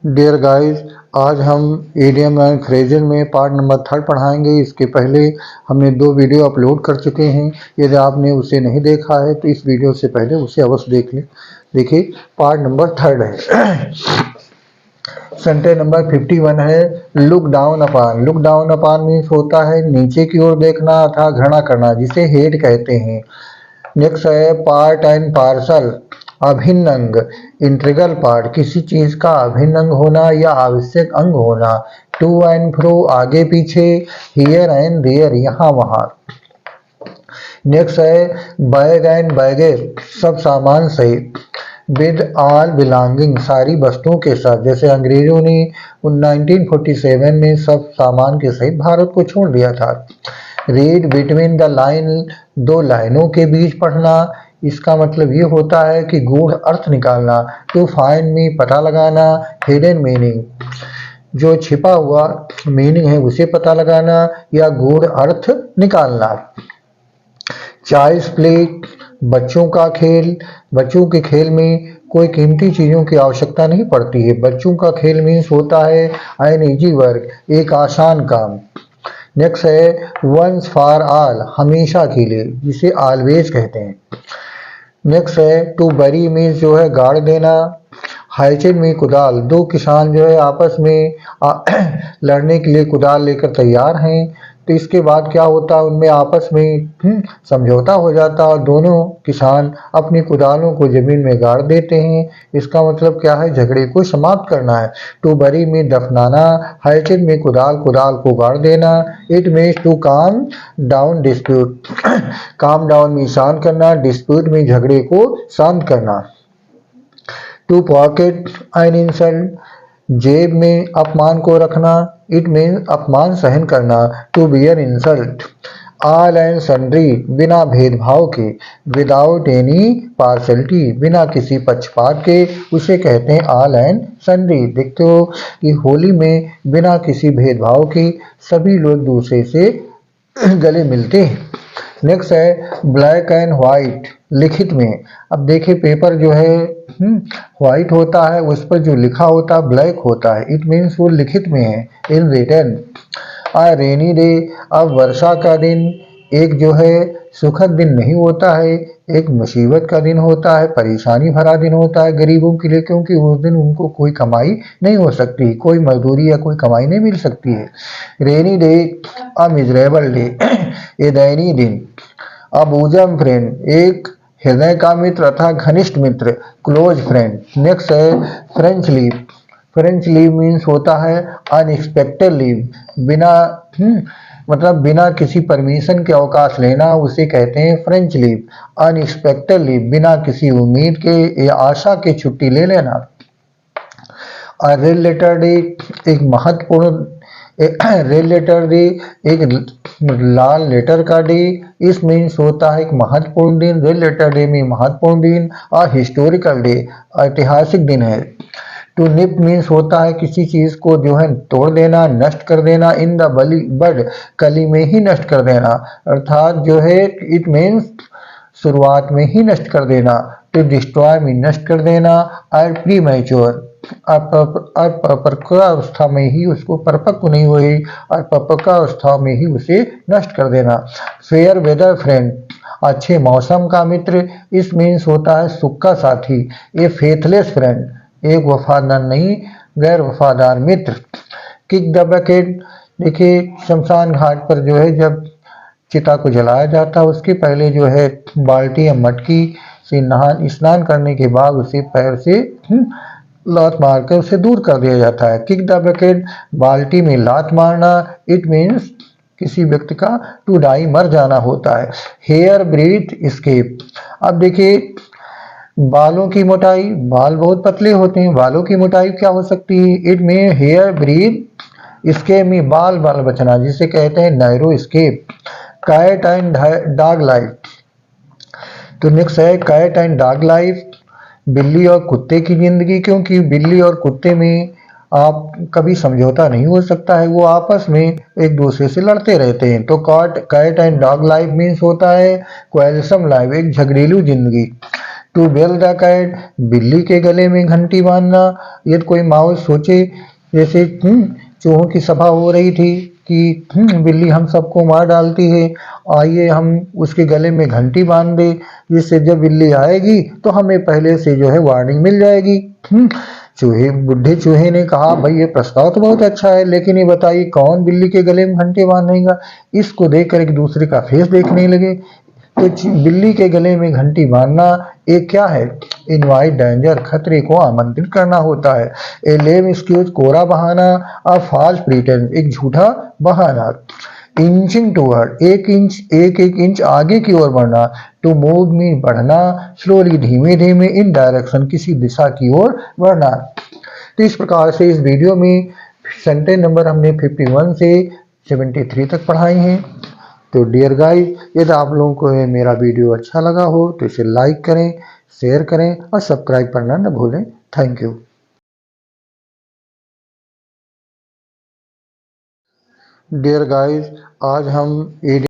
Dear guys, आज हम idiom and phrasal में पार्ट नंबर 3 पढ़ाएंगे। इसके पहले हमने 2 वीडियो अपलोड कर चुके हैं। यदि आपने उसे नहीं देखा है तो इस वीडियो से पहले उसे अवश्य देख लें। देखिए, पार्ट नंबर 3 है। सेंटेंस नंबर 51 है, लुक डाउन अपान। लुक डाउन अपान मीन्स होता है नीचे की ओर देखना अथवा घृणा करना, जिसे हेट कहते हैं। नेक्स्ट है पार्ट एंड पार्सल, अभिन्न अंग। इंट्रीगल पार्ट, किसी चीज का अभिन्न अंग होना या आवश्यक अंग होना। टू एंड फ्रो, आगे पीछे। हियर एंड देयर, यहाँ वहां। नेक्स्ट है बैग एंड बैगेज, सब सामान सहित। विद ऑल बिलोंगिंग, सारी वस्तुओं के साथ। जैसे अंग्रेजों ने 1947 में सब सामान के सहित भारत को छोड़ दिया था। रीड बिटवीन द लाइन, दो लाइनों के बीच पढ़ना। इसका मतलब ये होता है कि गूढ़ अर्थ निकालना। टू फाइंड मी, पता लगाना। हिडन मीनिंग, जो छिपा हुआ मीनिंग है उसे पता लगाना या गूढ़ अर्थ निकालना। चाइल्ड्स प्ले, बच्चों का खेल। बच्चों के खेल में कोई कीमती चीजों की आवश्यकता नहीं पड़ती है। बच्चों का खेल मीन्स होता है एन इजी वर्क, एक आसान काम। नेक्स्ट है वंस फॉर ऑल, हमेशा के लिए, जिसे ऑलवेज कहते हैं। नेक्स्ट है टू बरी मीन्स जो है गाड़ देना। हाइचिन में कुदाल, दो किसान जो है आपस में लड़ने के लिए कुदाल लेकर तैयार हैं। तो इसके बाद क्या होता है, उनमें आपस में समझौता हो जाता है और दोनों किसान अपनी कुदालों को जमीन में गाड़ देते हैं। इसका मतलब क्या है, झगड़े को समाप्त करना है। टू बरी में दफनाना, हाइचिन में कुदाल, कुदाल को गाड़ देना। It means to calm down dispute, calm down में शांत करना, डिस्प्यूट में झगड़े को शांत करना। टू पॉकेट एन इंसल्ट, जेब में अपमान को रखना। इट मीन्स अपमान सहन करना। To bear insult. All and sundry, बिना भेदभाव के। विदाउट एनी पार्शलिटी, बिना किसी पक्षपात के, उसे कहते हैं ऑल एंड सन्ड्री। देखते हो कि होली में बिना किसी भेदभाव के सभी लोग दूसरे से गले मिलते हैं। नेक्स्ट है ब्लैक एंड व्हाइट, लिखित में। अब देखिए पेपर जो है व्हाइट होता है, उस पर जो लिखा होता है ब्लैक होता है। इट मीन्स वो लिखित में है, इन रिटन। आ रेनी डे, अब वर्षा का दिन एक जो है सुखद दिन नहीं होता है, एक मुसीबत का दिन होता है, परेशानी भरा दिन होता है गरीबों के लिए, क्योंकि उस दिन उनको कोई कमाई नहीं हो सकती, कोई मजदूरी या कोई कमाई नहीं मिल सकती है। रेनी डे, अ मिजरेबल डे, ये दयनीय दिन। अबूजम फ्रेंड, एक हृदय का मित्र तथा घनिष्ठ मित्र, क्लोज फ्रेंड। नेक्स्ट है French leave. French leave means होता है अनएक्सपेक्टेड लीव, बिना मतलब बिना किसी परमिशन के अवकाश लेना, उसे कहते हैं फ्रेंच लीव। अनएक्सपेक्टेड लीव, बिना किसी उम्मीद के या आशा के छुट्टी ले लेना। रेड लेटर डे, एक महत्वपूर्ण रेड लेटर डे, एक लाल लेटर का डे। इस मीन्स होता है एक महत्वपूर्ण दिन। रेड लेटर डे में महत्वपूर्ण दिन। और हिस्टोरिकल डे, ऐतिहासिक दिन है। टू निप मीन्स होता है किसी चीज को जो है तोड़ देना, नष्ट कर देना। इन द बड, कली में ही नष्ट कर देना, अर्थात जो है इट मीन्स शुरुआत में ही नष्ट कर देना। टू डिस्ट्रॉय में नष्ट कर देना। और प्री मैच्योर, अपक्वावस्था में ही उसको, परिपक्व नहीं हुई और परिपक्वावस्था में ही उसे नष्ट कर देना। फेयर वेदर फ्रेंड, अच्छे मौसम का मित्र। इस मीन्स होता है सुख का साथी। ए फेथलेस फ्रेंड, एक वफादार नहीं, गैर वफादार मित्र। किक द बकेट, देखिए शमशान घाट पर जो है जब चिता को जलाया जाता है उसके पहले जो है बाल्टी या मटकी से स्नान करने के बाद उसे पैर से लात मारकर उसे दूर कर दिया जाता है। किक द बकेट, बाल्टी में लात मारना। इट मीन्स किसी व्यक्ति का टू डाई, मर जाना होता है। हेयर ब्रीथ स्केप, अब देखिए बालों की मोटाई, बाल बहुत पतले होते हैं, बालों की मोटाई क्या हो सकती है। इट में हेयर ब्रीथ स्केप में बाल बचना, जिसे कहते हैं narrow escape. Cat and dog life, तो नेक्स्ट है कैट एंड डॉग लाइफ, बिल्ली और कुत्ते की जिंदगी। क्योंकि बिल्ली और कुत्ते में आप कभी समझौता नहीं हो सकता है, वो आपस में एक दूसरे से लड़ते रहते हैं। तो cat and dog life means होता है क्वेलसम लाइफ, एक झगड़ेलू जिंदगी। टू बेल द कैट, बिल्ली के गले में घंटी बांधना। यदि कोई माहौल सोचे, जैसे चूहों की सभा हो रही थी कि बिल्ली हम सबको मार डालती है, आइए हम उसके गले में घंटी बांध दे, जिससे जब बिल्ली आएगी तो हमें पहले से जो है वार्निंग मिल जाएगी। बुढ़े चूहे ने कहा, भाई ये प्रस्ताव तो बहुत अच्छा है, लेकिन ये बताइए कौन बिल्ली के गले में घंटी बांधेगा। इसको देखकर एक दूसरे का फेस देखने लगे। तो बिल्ली के गले में घंटी बांधना एक क्या है, इनवाइट डेंजर, खतरे को आमंत्रित करना होता है। ए लेम एक्सक्यूज, कोरा बहाना। अ फॉल्स प्रीटेंस, एक झूठा बहाना। इंचिंग टूवर्ड, एक इंच आगे की ओर बढ़ना। टू मूव में बढ़ना, स्लोली धीमे धीमे, इन डायरेक्शन किसी दिशा की ओर बढ़ना। तो इस प्रकार से इस वीडियो में सेंटेंस नंबर हमने 51 से 73 तक पढ़ाए हैं। तो डियर गाइस, यदि आप लोगों को ये मेरा वीडियो अच्छा लगा हो तो इसे लाइक करें, शेयर करें और सब्सक्राइब करना न भूलें। Thank you. डियर गाइस, आज हम